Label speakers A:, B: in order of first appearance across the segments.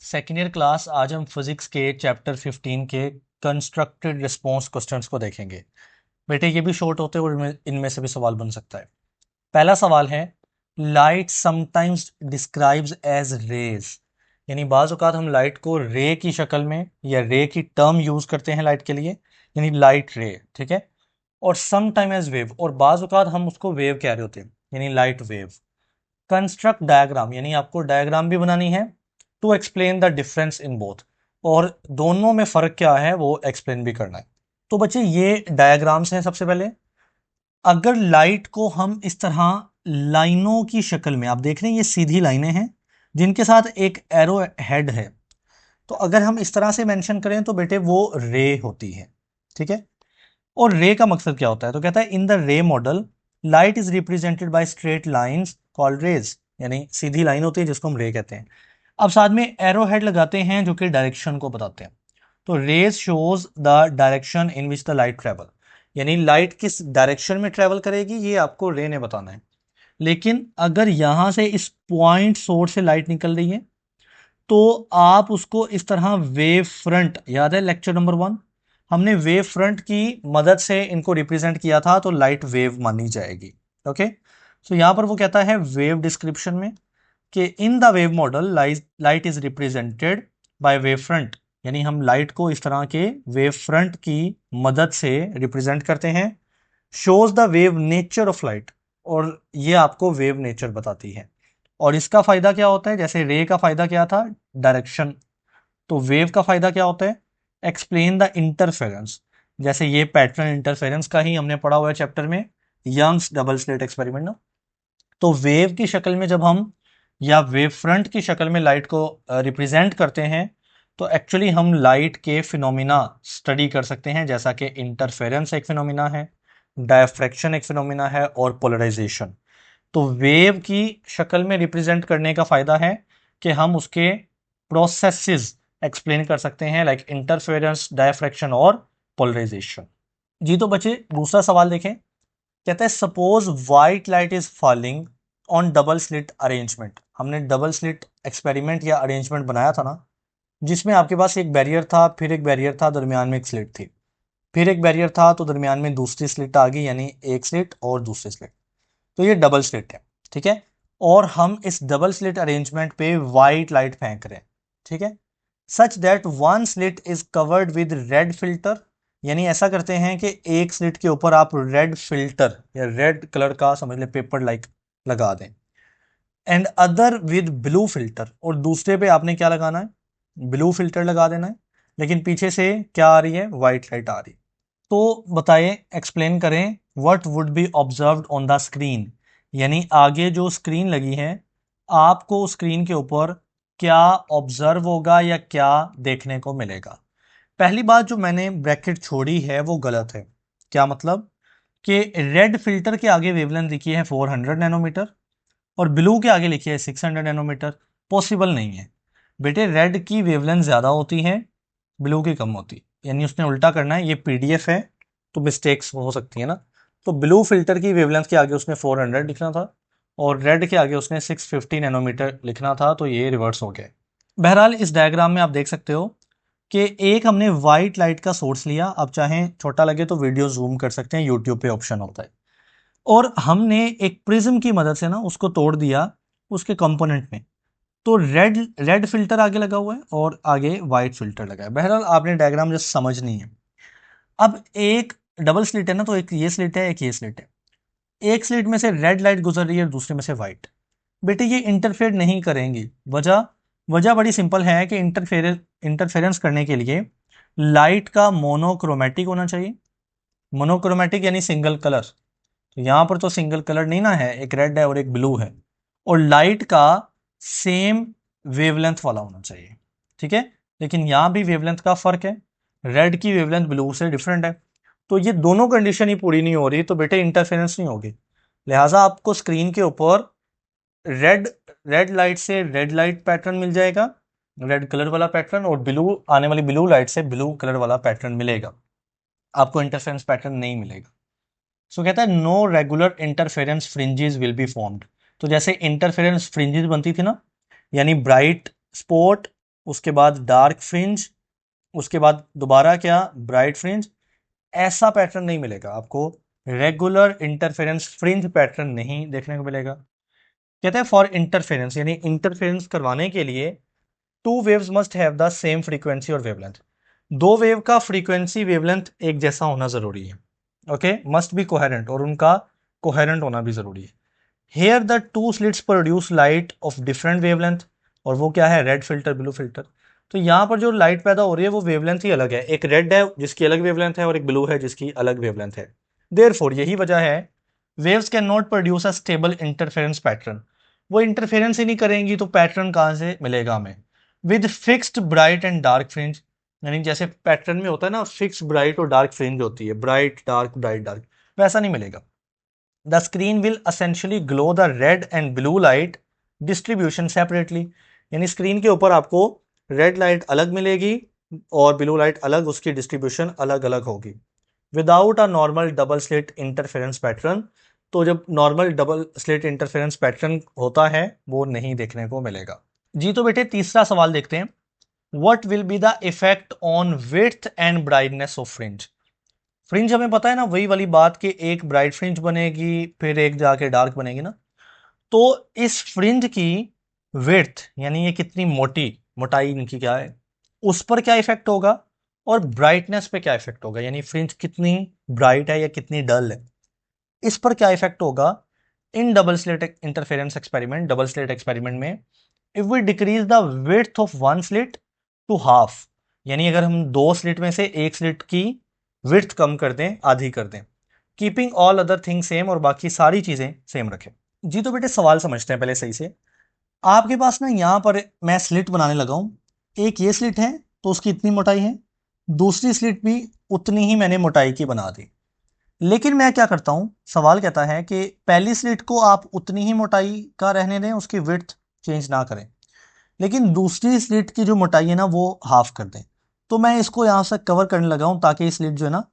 A: Second year class. आज हम physics के चैप्टर 15 के कंस्ट्रक्टेड रिस्पॉन्स क्वेश्चंस को देखेंगे। बेटे ये भी शॉर्ट होते हैं और इनमें से भी सवाल बन सकता है। पहला सवाल है, light sometimes describes as rays, यानी बाज़ औक़ात हम लाइट को रे की शक्ल में या रे की टर्म यूज करते हैं लाइट के लिए, यानी लाइट रे, ठीक है। और सम टाइम एज वेव, और बाज़ औक़ात हम उसको वेव कह रहे होते हैं, यानी लाइट वेव। कंस्ट्रक्ट डायग्राम, यानी आपको डायग्राम भी बनानी है to explain the difference in both, और दोनों में फ़र्क क्या है वो एक्सप्लेन भी करना है। तो बच्चे ये डायग्राम्स हैं। सबसे पहले अगर लाइट को हम इस तरह लाइनों की शक्ल में, आप देख रहे हैं ये सीधी लाइनें हैं जिनके साथ एक एरो हेड है, तो अगर हम इस तरह से मेंशन करें तो बेटे वो रे होती है, ठीक है। और रे का मकसद क्या होता है, तो कहता है in the ray model light is represented by straight lines called rays, यानी सीधी लाइन होती है जिसको हम रे कहते हैं। अब साथ में एरो हेड लगाते हैं जो कि डायरेक्शन को बताते हैं। तो rays shows the direction in which the light travel, यानी लाइट किस डायरेक्शन में ट्रेवल करेगी ये आपको रे ने बताना है। लेकिन अगर यहां से इस पॉइंट सोर्स से लाइट निकल रही है तो आप उसको इस तरह वेव फ्रंट, याद है लेक्चर नंबर 1 हमने वेव फ्रंट की मदद से इनको रिप्रेजेंट किया था, तो लाइट वेव मानी जाएगी। ओके, तो यहां पर वो कहता है वेव डिस्क्रिप्शन में कि in the wave model light is represented by wave front, यानी हम लाइट को इस तरह के वेव फ्रंट की मदद से रिप्रेजेंट करते हैं। Shows the wave nature of light, और ये आपको वेव नेचर बताती है। और इसका फायदा क्या होता है, जैसे रे का फायदा क्या था, डायरेक्शन, तो वेव का फायदा क्या होता है, एक्सप्लेन द इंटरफेरेंस। जैसे ये पैटर्न इंटरफेरेंस का ही हमने पढ़ा हुआ है चैप्टर में, यंग्स डबल स्लिट एक्सपेरिमेंट ना। तो वेव की शक्ल में जब हम, या वेव फ्रंट की शक्ल में लाइट को रिप्रेजेंट करते हैं तो एक्चुअली हम लाइट के फिनोमिना स्टडी कर सकते हैं, जैसा कि इंटरफेरेंस एक फिनोमिना है, डायफ्रैक्शन एक फिनोमिना है, और पोलराइजेशन। तो वेव की शक्ल में रिप्रेजेंट करने का फायदा है कि हम उसके प्रोसेसेस एक्सप्लेन कर सकते हैं, लाइक इंटरफेरेंस, डायफ्रैक्शन और पोलराइजेशन। जी तो बच्चे दूसरा सवाल देखें। कहता है suppose white light is falling on double slit arrangement. हमने डबल स्लिट एक्सपेरिमेंट या अरेंजमेंट बनाया था ना, जिसमें आपके पास एक बैरियर था, फिर एक बैरियर था, दरमियान में एक स्लिट थी, फिर एक बैरियर था तो दरमियान में दूसरी स्लिट आ गई, यानी एक स्लिट और दूसरी स्लिट। तो ये डबल स्लिट है, ठीक है। और हम इस डबल स्लिट अरेंजमेंट पे वाइट लाइट फेंक रहे हैं, ठीक है, such that one slit is covered with red filter, यानी ऐसा करते हैं कि एक स्लिट के ऊपर आप रेड फिल्टर या रेड कलर का समझ ले पेपर लाइक लगा दें, and other with blue filter, और दूसरे पे आपने क्या लगाना है, ब्लू फिल्टर लगा देना है, लेकिन पीछे से क्या आ रही है, व्हाइट लाइट आ रही है। तो बताइए, एक्सप्लेन करें, what would be observed on the screen, यानी आगे जो स्क्रीन लगी है आपको स्क्रीन के ऊपर क्या ऑब्जर्व होगा या क्या देखने को मिलेगा। पहली बात जो मैंने ब्रैकेट छोड़ी है वो गलत है। क्या मतलब कि रेड फिल्टर के आगे वेवलेंथ लिखी है 400 नैनोमीटर और ब्लू के आगे लिखी है 600 नैनोमीटर, पॉसिबल नहीं है बेटे। रेड की वेवलेंथ ज़्यादा होती है, ब्लू की कम होती, यानी उसने उल्टा करना है। ये पीडीएफ है तो मिस्टेक्स हो सकती है ना। तो ब्लू फिल्टर की वेवलेंथ के आगे उसने 400 लिखना था और रेड के आगे उसने 650 नैनोमीटर लिखना था, तो ये रिवर्स हो गया। बहरहाल इस डायग्राम में आप देख सकते हो कि एक हमने वाइट लाइट का सोर्स लिया, आप चाहें छोटा लगे तो वीडियो जूम कर सकते हैं, यूट्यूब पे ऑप्शन होता है, और हमने एक प्रिज्म की मदद से ना उसको तोड़ दिया उसके कंपोनेंट में। तो रेड रेड फिल्टर आगे लगा हुआ है और आगे वाइट फिल्टर लगा है। बहरहाल आपने डायग्राम जस्ट समझनी है। अब एक डबल स्लिट है ना, तो एक ये स्लिट है, एक ये स्लिट है। एक स्लिट में से रेड लाइट गुजर रही है, दूसरे में से वाइट। बेटे ये इंटरफेयर नहीं करेंगी। वजह वजह बड़ी सिंपल है कि इंटरफेरेंस करने के लिए लाइट का मोनोक्रोमेटिक होना चाहिए। मोनोक्रोमेटिक यानी सिंगल कलर, तो यहां पर तो सिंगल कलर नहीं ना है, एक रेड है और एक ब्लू है। और लाइट का सेम वेवलेंथ वाला होना चाहिए, ठीक है। लेकिन यहां भी वेवलेंथ का फर्क है, रेड की वेवलेंथ ब्लू से डिफरेंट है। तो ये दोनों कंडीशन ही पूरी नहीं हो रही, तो बेटे इंटरफेरेंस नहीं होगी। लिहाजा आपको स्क्रीन के ऊपर रेड रेड लाइट से रेड लाइट पैटर्न मिल जाएगा, रेड कलर वाला पैटर्न, और ब्लू आने वाली ब्लू लाइट से ब्लू कलर वाला पैटर्न मिलेगा, आपको इंटरफेरेंस पैटर्न नहीं मिलेगा। सो कहता है no regular interference fringes will be formed. तो जैसे इंटरफेरेंस फ्रिंजेस बनती थी ना, यानी ब्राइट स्पॉट उसके बाद डार्क फ्रिंज, उसके बाद दोबारा क्या, ब्राइट फ्रिंज। ऐसा पैटर्न नहीं मिलेगा आपको, रेगुलर इंटरफेरेंस फ्रिंज पैटर्न नहीं देखने को मिलेगा। कहते हैं फॉर इंटरफेरेंस, यानी इंटरफेरेंस करवाने के लिए two waves must have the same frequency और वेवलेंथ। दो वेव का फ्रीक्वेंसी वेवलेंथ एक जैसा होना जरूरी है। ओके, मस्ट बी कोहेरेंट, और उनका कोहेरेंट होना भी जरूरी है। Here the two slits produce light of different wavelength, और वो क्या है, रेड फिल्टर ब्लू फिल्टर। तो यहां पर जो लाइट पैदा हो रही है वो वेवलेंथ ही अलग है, एक रेड है जिसकी अलग वेवलेंथ है और एक ब्लू है जिसकी अलग वेवलेंथ है। देयरफॉर यही वजह है waves can not produce a stable interference pattern. वो इंटरफेरेंस ही नहीं करेंगी तो पैटर्न कहां से मिलेगा हमें। With fixed bright and dark fringe, यानी जैसे पैटर्न में होता है ना फिक्स ब्राइट और डार्क फ्रिंज होती है, ब्राइट डार्क ब्राइट डार्क, वैसा नहीं मिलेगा। The screen will essentially glow the red and blue light distribution separately, यानी स्क्रीन के ऊपर आपको रेड लाइट अलग मिलेगी और ब्लू लाइट अलग, उसकी डिस्ट्रीब्यूशन अलग अलग होगी। Without a normal double slit interference pattern, तो जब normal double slit interference pattern होता है वो नहीं देखने को मिलेगा। जी तो बेटे तीसरा सवाल देखते हैं। What will be the effect on width and brightness of fringe. Fringe हमें पता है ना, वही वाली बात कि एक ब्राइट फ्रिंज बनेगी फिर एक जाके डार्क बनेगी ना। तो इस फ्रिंज की विड्थ, यानी ये कितनी मोटी, मोटाई इनकी क्या है, उस पर क्या इफेक्ट होगा, और ब्राइटनेस पे क्या इफेक्ट होगा, यानी फ्रिंज कितनी ब्राइट है या कितनी डल है, इस पर क्या इफेक्ट होगा। In double slit interference experiment, double slit experiment में if we decrease the width of one slit to half, यानी अगर हम दो स्लिट में से एक स्लिट की विड्थ कम कर दें, आधी कर दें, keeping all other thing same, और बाकी सारी चीजें सेम रखें। जी तो बेटे सवाल समझते हैं पहले सही से। आपके पास ना यहां पर मैं स्लिट बनाने लगा हूं, एक ये स्लिट है तो उसकी इतनी मोटाई है, दूसरी स्लिट भी उतनी ही मैंने मोटाई की बना दी। लेकिन मैं क्या करता हूं, सवाल कहता है कि पहली स्लिट को आप उतनी ही मोटाई का रहने दें, उसकी विड्थ चेंज ना करें, लेकिन दूसरी स्लिट की जो मोटाई है ना वो हाफ कर दें। तो मैं इसको यहां से कवर करने लगा हूं ताकि स्लिट जो है ना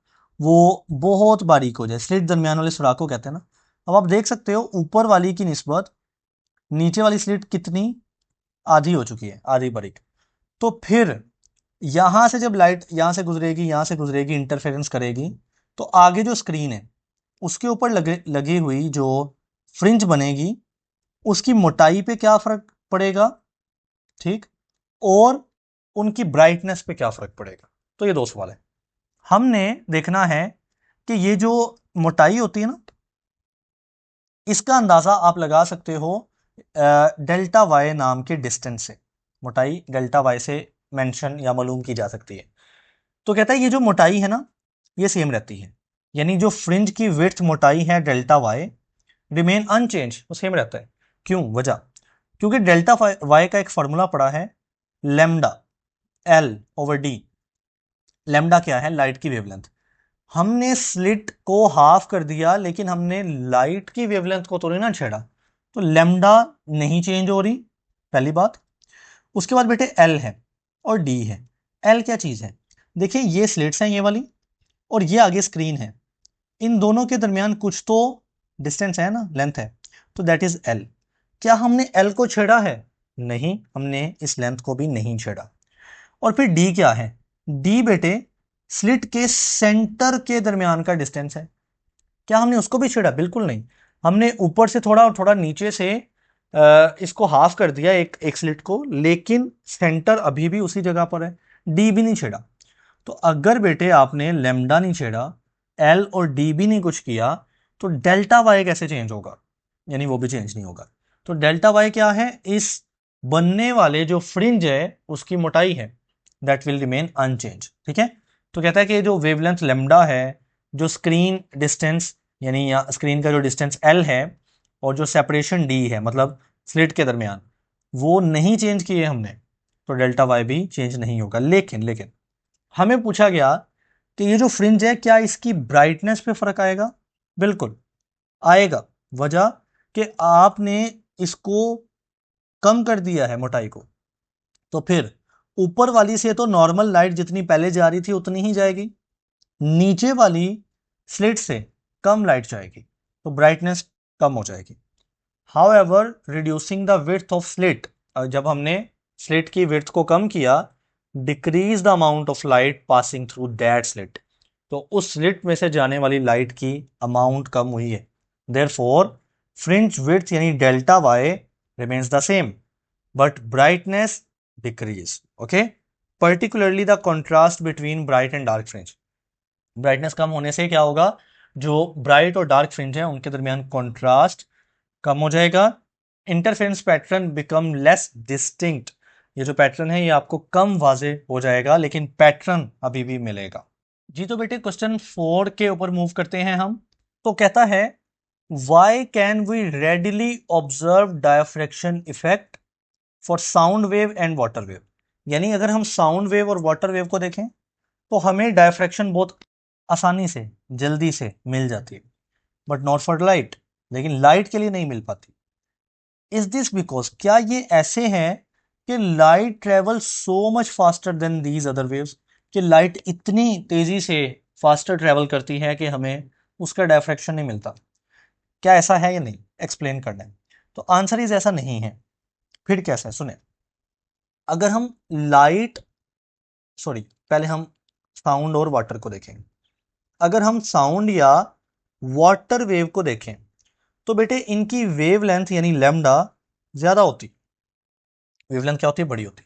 A: वो बहुत बारीक हो जाए, स्लिट दरमियान वाले सुराख को कहते हैं ना। अब आप देख सकते हो ऊपर वाली की निस्बत नीचे वाली स्लिट कितनी आधी हो चुकी है, आधी बारीक। तो फिर यहां से जब लाइट यहां से गुजरेगी, यहां से गुजरेगी, इंटरफेरेंस करेगी, तो आगे जो स्क्रीन है उसके ऊपर लगी हुई जो फ्रिंज बनेगी उसकी मोटाई पे क्या फर्क पड़ेगा, ठीक, और उनकी ब्राइटनेस पे क्या फर्क पड़ेगा। तो ये दो सवाल है। हमने देखना है कि ये जो मोटाई होती है ना, इसका अंदाजा आप लगा सकते हो डेल्टा वाई नाम के डिस्टेंस से। मोटाई डेल्टा वाई से मेंशन या मालूम की जा सकती है। तो कहता है ये जो मोटाई है ना ये सेम रहती है, यानी जो फ्रिंज की विड्थ मोटाई है डेल्टा वाई रिमेन अनचेंज, वो सेम रहता है। क्यों, वजह, क्योंकि डेल्टा वाई का एक फॉर्मूला पड़ा है, lambda L over D. Lambda क्या है, लाइट की वेवलेंथ। हमने स्लिट को हाफ कर दिया लेकिन हमने लाइट की वेवलेंथ को तो नहीं ना छेड़ा, तो लेमडा नहीं चेंज हो रही, पहली बात। उसके बाद बेटे एल है और डी है। एल क्या चीज है, देखिए ये स्लिट्स हैं ये वाली, और ये आगे स्क्रीन है, इन दोनों के दरमियान कुछ तो डिस्टेंस है ना, लेंथ है, तो दैट इज एल। क्या हमने एल को छेड़ा है, नहीं, हमने इस लेंथ को भी नहीं छेड़ा। और फिर डी क्या है, डी बेटे स्लिट के सेंटर के दरमियान का डिस्टेंस है। क्या हमने उसको भी छेड़ा, बिल्कुल नहीं। हमने ऊपर से थोड़ा और थोड़ा नीचे से इसको हाफ कर दिया एक एक स्लिट को, लेकिन सेंटर अभी भी उसी जगह पर है, डी भी नहीं छेड़ा। तो अगर बेटे आपने लेमडा नहीं छेड़ा, एल और डी भी नहीं कुछ किया, तो डेल्टा वाई कैसे चेंज होगा, यानी वो भी चेंज नहीं होगा। तो डेल्टा वाई क्या है, इस बनने वाले जो फ्रिंज है उसकी मोटाई है, दैट विल रिमेन अनचेंज, ठीक है। तो कहता है कि जो वेवलेंथ लेमडा है, जो स्क्रीन डिस्टेंस यानी स्क्रीन का जो डिस्टेंस एल है, और जो सेपरेशन डी है मतलब स्लिट के दरमियान, वो नहीं चेंज किए हमने, तो डेल्टा वाई भी चेंज नहीं होगा। लेकिन लेकिन हमें पूछा गया कि ये जो फ्रिंज है क्या इसकी ब्राइटनेस पे फर्क आएगा, बिल्कुल आएगा। वजह कि आपने इसको कम कर दिया है मोटाई को, तो फिर ऊपर वाली से तो नॉर्मल लाइट जितनी पहले जा रही थी उतनी ही जाएगी, नीचे वाली स्लिट से कम लाइट जाएगी, तो ब्राइटनेस कम हो जाएगी। However reducing the width of slit, जब हमने स्लिट की विड्थ को कम किया, decrease the amount of light passing through that slit, तो उस स्लिट में से जाने वाली लाइट की अमाउंट कम हुई है। देयरफॉर फ्रिंज विड्थ यानी delta Y remains the same but brightness decrease. Okay, particularly the contrast between bright and dark fringe. Brightness कम होने से क्या होगा, जो ब्राइट और डार्क फ्रिंज है उनके दरमियान कॉन्ट्रास्ट कम हो जाएगा, interference pattern become less distinct, ये जो पैटर्न है ये आपको कम वाजे हो जाएगा लेकिन पैटर्न अभी भी मिलेगा। जी तो बेटे क्वेश्चन 4 के ऊपर मूव करते हैं हम। तो कहता है why can we readily observe diffraction effect for sound wave and water wave, यानी अगर हम साउंड वेव और वाटर वेव को देखें तो हमें डायफ्रैक्शन बहुत आसानी से जल्दी से मिल जाती है, बट नॉट फॉर लाइट, लेकिन लाइट के लिए नहीं मिल पाती। इज दिस बिकॉज, क्या ये ऐसे हैं कि light travel so much faster than these other waves, कि लाइट इतनी तेजी से फास्टर ट्रेवल करती है कि हमें उसका डायफ्रैक्शन नहीं मिलता? क्या ऐसा है या नहीं, एक्सप्लेन करना है। तो आंसर इज ऐसा नहीं है। फिर कैसा है सुने, अगर हम लाइट सॉरी पहले हम साउंड और वाटर को देखें। अगर हम साउंड या वाटर वेव को देखें तो बेटे इनकी वेवलेंथ यानी लैम्डा ज्यादा होती, वेवलेंथ क्या होती है, बड़ी होती।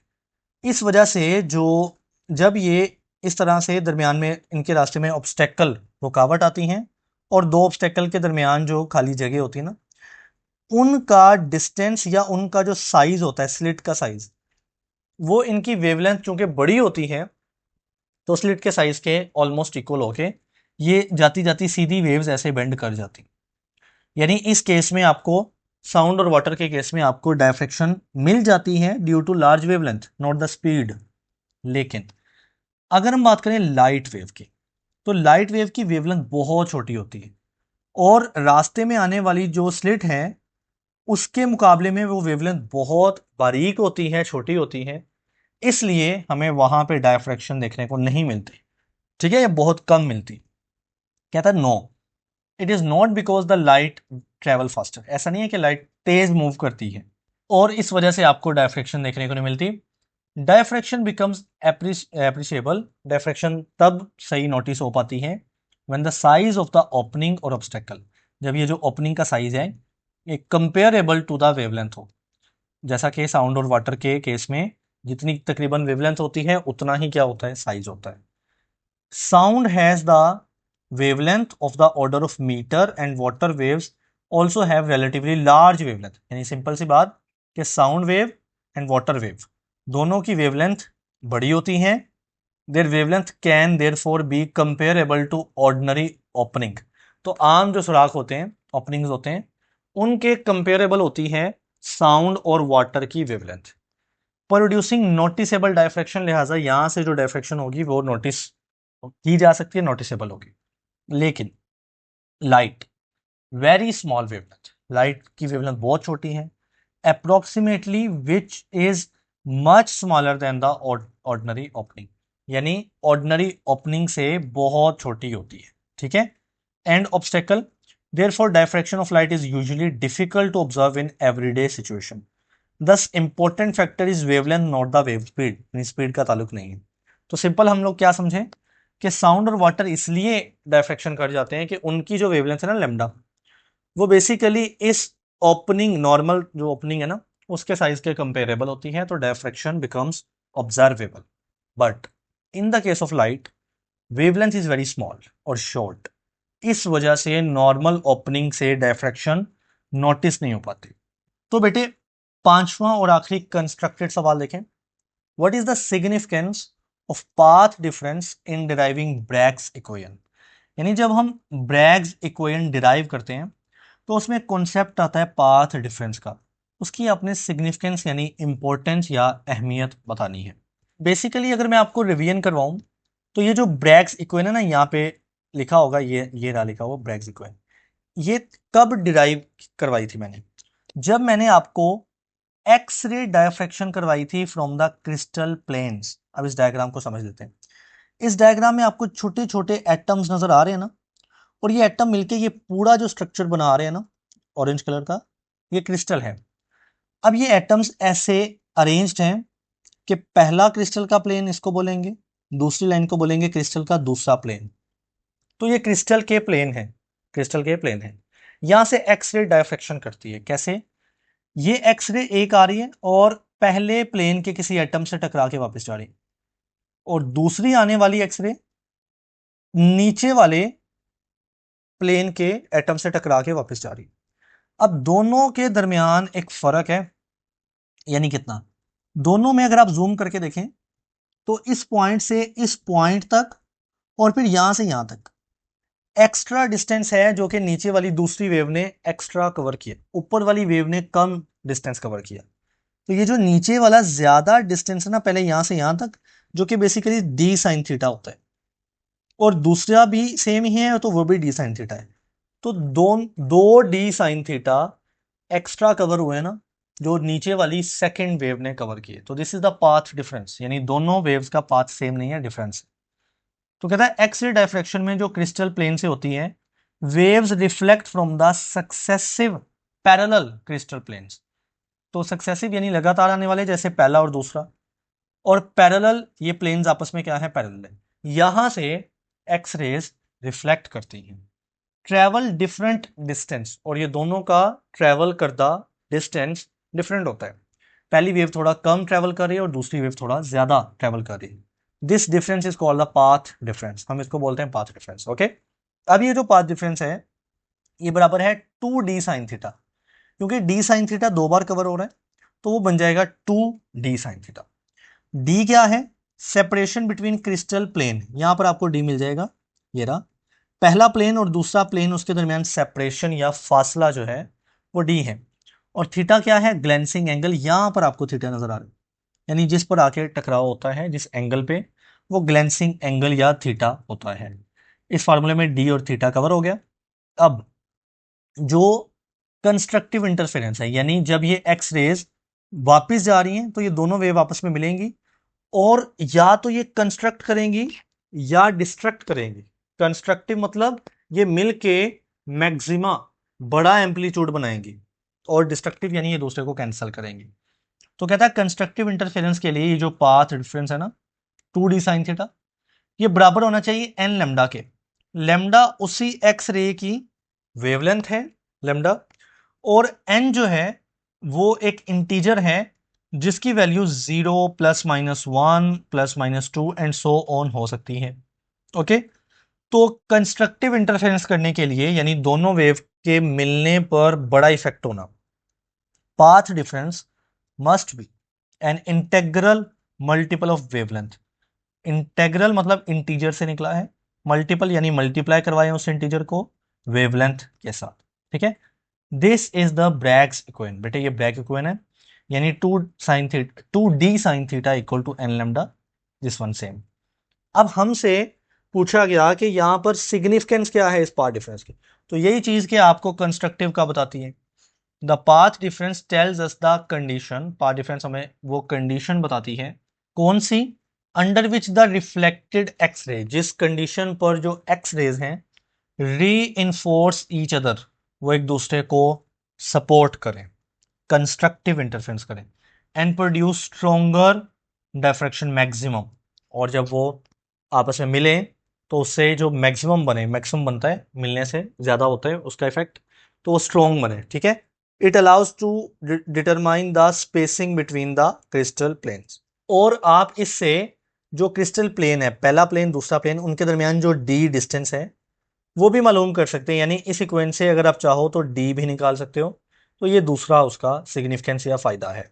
A: इस वजह से जो जब ये इस तरह से दरमियान में इनके रास्ते में ऑब्स्टेकल रुकावट आती हैं और दो ऑब्स्टेकल के दरमियान जो खाली जगह होती है ना, उनका डिस्टेंस या उनका जो साइज होता है, स्लिट का साइज, वो इनकी वेवलेंथ चूंकि बड़ी होती है तो स्लिट के साइज के ऑलमोस्ट इक्वल होके ये जाती जाती सीधी वेव्स ऐसे बेंड कर जाती। यानी इस केस में आपको साउंड और वाटर के केस में आपको डायफ्रैक्शन मिल जाती है due to large wavelength not the speed. लेकिन अगर हम बात करें लाइट वेव की, तो लाइट वेव की वेवलेंथ बहुत छोटी होती है और रास्ते में आने वाली जो स्लिट है उसके मुकाबले में वो वेवलेंथ बहुत बारीक होती है, छोटी होती है, इसलिए हमें वहां पे डायफ्रैक्शन देखने को नहीं मिलती। ठीक है, ये बहुत कम मिलती। कहता है no, it is not because the light travel faster, ऐसा नहीं है कि लाइट तेज मूव करती है और इस वजह से आपको डायफ्रैक्शन देखने को नहीं मिलती। डायफ्रैक्शन बिकम्स एप्रिशिएबल, डायफ्रैक्शन तब सही नोटिस हो पाती है when the size of the opening और ऑब्स्टेकल, जब ये जो ओपनिंग का साइज है ये कंपेरेबल टू द वेवलेंथ हो। जैसा कि साउंड और वाटर के केस में जितनी तकरीबन वेवलेंथ होती है उतना ही क्या होता है, साइज होता है। Sound has the wavelength of the order of meter and water waves also have relatively large wavelength, यानी सिंपल सी बात कि sound wave and water wave दोनों की वेवलेंथ बड़ी होती हैं। Their wavelength can therefore be comparable to ordinary opening, तो आम जो सुराख होते हैं, ओपनिंग्स होते हैं, उनके कंपेरेबल होती है साउंड और वाटर की वेवलेंथ, प्रोड्यूसिंग नोटिसेबल डायफ्रैक्शन। लिहाजा यहां से जो डायफ्रैक्शन होगी वो नोटिस की जा सकती है, नोटिसेबल होगी। लेकिन light very small wavelength, light की वेवलेंथ बहुत छोटी है, approximately which is much smaller than the ordinary opening, यानी ऑर्डिनरी ओपनिंग से बहुत छोटी होती है। ठीक है, and obstacle, therefore diffraction of light is usually difficult to observe in everyday situation, thus important factor is wavelength not the wave speed, speed का ताल्लुक नहीं है। तो सिंपल हम लोग क्या समझें कि साउंड और वाटर इसलिए डायफ्रैक्शन कर जाते हैं कि उनकी जो वेवलेंथ है ना लैम्डा, वो बेसिकली इस ओपनिंग, नॉर्मल जो ओपनिंग है ना उसके साइज के कंपेरेबल होती है, तो diffraction becomes observable. But in the case of light wavelength is very small और शॉर्ट, इस वजह से नॉर्मल ओपनिंग से डायफ्रैक्शन नोटिस नहीं हो पाती। तो बेटे पांचवा और आखिरी कंस्ट्रक्टेड सवाल देखें, what is the significance of path difference in deriving Bragg's equation, यानी जब हम ब्रैग्स इक्वेशन डिराइव करते हैं तो उसमें कॉन्सेप्ट आता है पाथ डिफरेंस का, उसकी आपने सिग्निफिकेंस यानी इंपॉर्टेंस या अहमियत बतानी है। बेसिकली अगर मैं आपको रिवीजन करवाऊं तो ये जो ब्रैग्स इक्वेशन है ना, यहाँ पे लिखा होगा, ये रहा लिखा हुआ ब्रैग्स इक्वेशन, ये कब डिराइव करवाई थी मैंने, जब मैंने आपको एक्स रे डायफ्रैक्शन करवाई थी फ्रॉम द क्रिस्टल प्लेन्स। अब इस डायग्राम को समझ लेते हैं। इस डायग्राम में आपको छोटे छोटे एटम्स नजर आ रहे हैं ना, और ये एटम मिलके ये पूरा जो स्ट्रक्चर बना रहे हैं ना ऑरेंज कलर का, ये क्रिस्टल है। अब ये एटम्स ऐसे अरेंज्ड हैं कि पहला क्रिस्टल का प्लेन इसको बोलेंगे, दूसरी लाइन को बोलेंगे क्रिस्टल का दूसरा प्लेन। तो ये क्रिस्टल के प्लेन है, क्रिस्टल के प्लेन है। यहां से एक्सरे डायफ्रैक्शन करती है। कैसे? ये एक्सरे एक आ रही है और पहले प्लेन के किसी एटम से टकरा के वापस जा रही है, और दूसरी आने वाली एक्सरे नीचे वाले प्लेन के एटम से टकरा के वापस जा रही है। अब दोनों के दरमियान एक फर्क है, यानी कितना? दोनों में अगर आप जूम करके देखें तो इस पॉइंट से इस पॉइंट तक और फिर यहां से यहां तक एक्स्ट्रा डिस्टेंस है, जो कि नीचे वाली दूसरी वेव ने एक्स्ट्रा कवर किया, ऊपर वाली वेव ने कम डिस्टेंस कवर किया। तो ये जो नीचे वाला ज्यादा डिस्टेंस है ना, पहले यहां से यहां तक, जो कि बेसिकली डी साइन थीटा होता है, और दूसरा भी सेम ही है तो वो भी डी साइन थीटा है। तो दो D sine theta extra cover हुए ना, जो नीचे वाली सेकेंड वेव ने कवर किए। तो this is the path difference, यानी दोनों वेव्स का पाथ सेम नहीं है, डिफरेंस है। तो कहता है एक्स-रे डायफ्रैक्शन में जो क्रिस्टल प्लेन से होती है, waves reflect from the successive parallel crystal planes. तो सक्सेसिव यानी लगातार आने वाले, जैसे पहला और दूसरा, और पैरेलल ये प्लेन्स आपस में क्या है? पैरेलल है। यहां से एक्स रेज रिफ्लेक्ट करती हैं, ट्रेवल डिफरेंट डिस्टेंस, और ये दोनों का ट्रेवल करता डिस्टेंस डिफरेंट होता है। पहली वेव थोड़ा कम ट्रेवल कर रही है और दूसरी वेव थोड़ा ज्यादा ट्रेवल कर रही है। This difference is called the path difference, हम इसको बोलते हैं पाथ डिफरेंस। ओके, अब ये जो पाथ डिफरेंस है ये बराबर है 2d साइन थीटा, क्योंकि d साइन थीटा दो बार कवर हो रहा है, तो वो बन जाएगा 2d साइन थीटा। d क्या है? सेपरेशन बिटवीन क्रिस्टल प्लेन, यहां पर आपको d मिल जाएगा, ये रहा पहला प्लेन और दूसरा प्लेन, उसके दरमियान सेपरेशन या फासला जो है वो d है। और थीटा क्या है? ग्लेंसिंग एंगल, यहां पर आपको थीटा नजर आ रहा है, यानी जिस पर आके टकराव होता है जिस एंगल पे, वो ग्लेंसिंग एंगल या थीटा होता है। इस फार्मूले में डी और थीटा कवर हो गया। अब जो कंस्ट्रक्टिव इंटरफेरेंस है, यानी जब ये एक्स रेज वापस जा रही हैं तो ये दोनों वेव आपस में मिलेंगी, और या तो ये कंस्ट्रक्ट करेंगी या डिस्ट्रक्ट करेंगी। कंस्ट्रक्टिव मतलब ये मिलके मैक्सिमा बड़ा एम्पलीट्यूड बनाएंगी, और डिस्ट्रक्टिव यानी ये दूसरे को कैंसिल करेंगी। तो कहता है कंस्ट्रक्टिव इंटरफेरेंस के लिए ये जो पाथ डिफरेंस है ना, 2d साइन थीटा, ये बराबर होना चाहिए n लेमडा के। लेमडा उसी एक्स रे की वेवलेंथ है लेमडा, और n जो है वो एक इंटीजर है जिसकी वैल्यू 0 +-1 +-2 एंड सो ऑन हो सकती है। ओके, तो कंस्ट्रक्टिव इंटरफेरेंस करने के लिए, यानी दोनों वेव के मिलने पर बड़ा इफेक्ट होना, path difference must be an integral multiple of wavelength. Integral मतलब इंटीजर से निकला है, मल्टीपल यानी मल्टीप्लाई करवाए उस इंटीजर को वेवलेंथ के साथ। ठीक है, this is the Bragg's equation. बेटे ये ब्रैग इक्वेशन है, यानी 2d sine theta equal to n lambda, this one same. अब हमसे पूछा गया कि यहां पर सिग्निफिकेंस क्या है इस पाथ डिफरेंस की, तो यही चीज कि आपको कंस्ट्रक्टिव का बताती है। The path difference tells us the condition, path difference हमें वो कंडीशन बताती है, कौन सी? Under which the reflected X ray, जिस कंडीशन पर जो एक्स रेज हैं री इनफोर्स ईच अदर, वो एक दूसरे को सपोर्ट करें, कंस्ट्रक्टिव इंटरफेरेंस करें, and produce stronger diffraction maximum, और जब वो आपस में मिले तो उससे जो मैक्सिमम बने, मैक्सिमम बनता है मिलने से ज्यादा होता है उसका इफेक्ट, तो वो स्ट्रॉन्ग बने। ठीक है, it allows to determine the spacing between the crystal planes, और आप इससे जो क्रिस्टल प्लेन है, पहला प्लेन दूसरा प्लेन, उनके दरमियान जो डी डिस्टेंस है वो भी मालूम कर सकते हैं, यानी इस इक्वेशन से अगर आप चाहो तो डी भी निकाल सकते हो। तो ये दूसरा उसका सिग्निफिकेंस या फायदा है।